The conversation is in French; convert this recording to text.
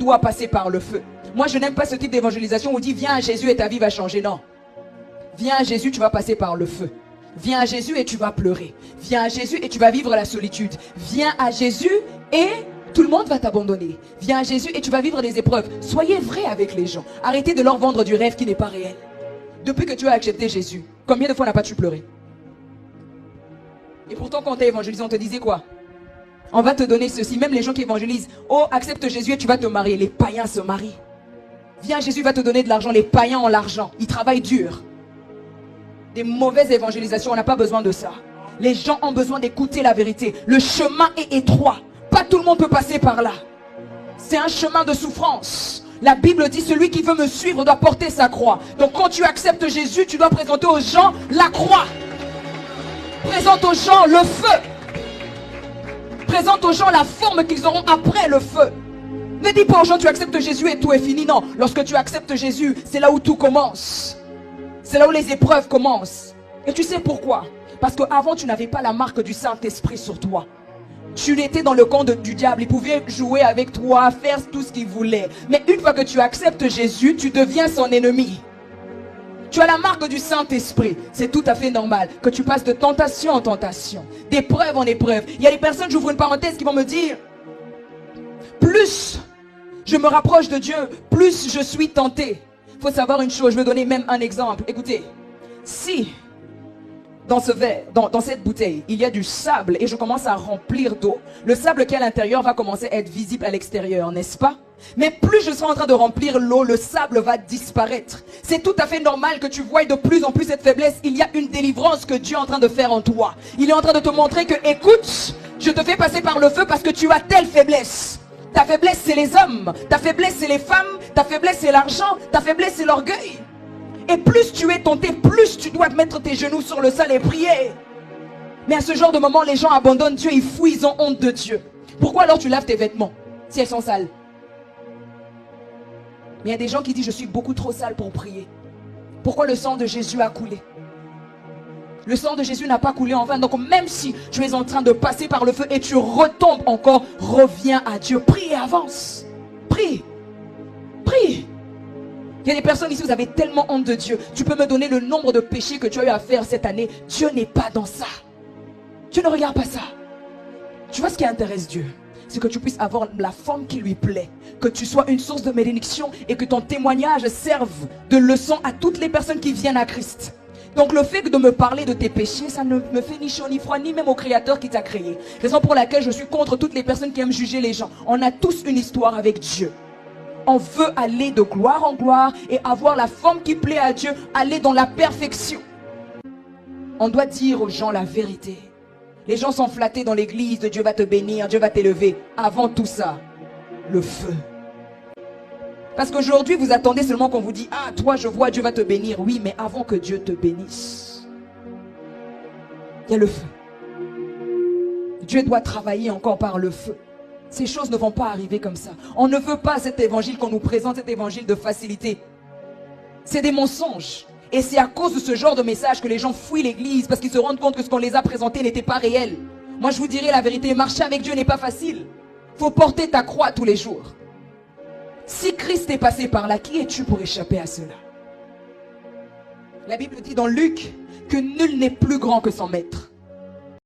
dois passer par le feu. Moi, je n'aime pas ce type d'évangélisation où on dit viens à Jésus et ta vie va changer. Non. Viens à Jésus, tu vas passer par le feu. Viens à Jésus et tu vas pleurer. Viens à Jésus et tu vas vivre la solitude. Viens à Jésus et tout le monde va t'abandonner. Viens à Jésus et tu vas vivre des épreuves. Soyez vrai avec les gens. Arrêtez de leur vendre du rêve qui n'est pas réel. Depuis que tu as accepté Jésus, combien de fois n'as pas tu pleuré? Et pourtant quand on t'a évangélisé, on te disait quoi? On va te donner ceci. Même les gens qui évangélisent, oh accepte Jésus et tu vas te marier. Les païens se marient. Viens, Jésus va te donner de l'argent. Les païens ont l'argent. Ils travaillent dur. Des mauvaises évangélisations, on n'a pas besoin de ça. Les gens ont besoin d'écouter la vérité. Le chemin est étroit. Pas tout le monde peut passer par là. C'est un chemin de souffrance. La Bible dit celui qui veut me suivre doit porter sa croix. Donc quand tu acceptes Jésus, tu dois présenter aux gens la croix. Présente aux gens le feu. Présente aux gens la forme qu'ils auront après le feu. Ne dis pas aux gens tu acceptes Jésus et tout est fini. Non, lorsque tu acceptes Jésus, c'est là où tout commence. C'est là où les épreuves commencent. Et tu sais pourquoi? Parce qu'avant tu n'avais pas la marque du Saint-Esprit sur toi. Tu étais dans le camp du diable. Il pouvait jouer avec toi, faire tout ce qu'il voulait. Mais une fois que tu acceptes Jésus, tu deviens son ennemi. Tu as la marque du Saint-Esprit. C'est tout à fait normal que tu passes de tentation en tentation, d'épreuve en épreuve. Il y a des personnes, j'ouvre une parenthèse, qui vont me dire plus je me rapproche de Dieu, plus je suis tenté. Il faut savoir une chose, je vais donner même un exemple. Écoutez, si dans ce verre, dans cette bouteille, il y a du sable et je commence à remplir d'eau, le sable qui est à l'intérieur va commencer à être visible à l'extérieur, n'est-ce pas? Mais plus je serai en train de remplir l'eau, le sable va disparaître. C'est tout à fait normal que tu voies de plus en plus cette faiblesse. Il y a une délivrance que Dieu est en train de faire en toi. Il est en train de te montrer que, écoute, je te fais passer par le feu parce que tu as telle faiblesse. Ta faiblesse, c'est les hommes. Ta faiblesse, c'est les femmes. Ta faiblesse, c'est l'argent. Ta faiblesse, c'est l'orgueil. Et plus tu es tenté, plus tu dois mettre tes genoux sur le sol et prier. Mais à ce genre de moment, les gens abandonnent Dieu, ils fouillent, ils ont honte de Dieu. Pourquoi alors tu laves tes vêtements si elles sont sales? Mais il y a des gens qui disent, je suis beaucoup trop sale pour prier. Pourquoi le sang de Jésus a coulé? Le sang de Jésus n'a pas coulé en vain. Donc même si tu es en train de passer par le feu et tu retombes encore, reviens à Dieu. Prie et avance. Prie. Prie. Il y a des personnes ici, vous avez tellement honte de Dieu. Tu peux me donner le nombre de péchés que tu as eu à faire cette année. Dieu n'est pas dans ça. Dieu ne regarde pas ça. Tu vois ce qui intéresse Dieu? C'est que tu puisses avoir la forme qui lui plaît. Que tu sois une source de bénédiction et que ton témoignage serve de leçon à toutes les personnes qui viennent à Christ. Donc le fait de me parler de tes péchés, ça ne me fait ni chaud ni froid, ni même au Créateur qui t'a créé. Raison pour laquelle je suis contre toutes les personnes qui aiment juger les gens. On a tous une histoire avec Dieu. On veut aller de gloire en gloire et avoir la forme qui plaît à Dieu, aller dans la perfection. On doit dire aux gens la vérité. Les gens sont flattés dans l'église de Dieu va te bénir, Dieu va t'élever. Avant tout ça, le feu. Parce qu'aujourd'hui, vous attendez seulement qu'on vous dise, ah, toi, je vois, Dieu va te bénir. Oui, mais avant que Dieu te bénisse, il y a le feu. Dieu doit travailler encore par le feu. Ces choses ne vont pas arriver comme ça. On ne veut pas cet évangile qu'on nous présente, cet évangile de facilité. C'est des mensonges. Et c'est à cause de ce genre de message que les gens fuient l'église parce qu'ils se rendent compte que ce qu'on les a présenté n'était pas réel. Moi, je vous dirai la vérité, marcher avec Dieu n'est pas facile. Il faut porter ta croix tous les jours. Si Christ est passé par là, qui es-tu pour échapper à cela? La Bible dit dans Luc que nul n'est plus grand que son maître.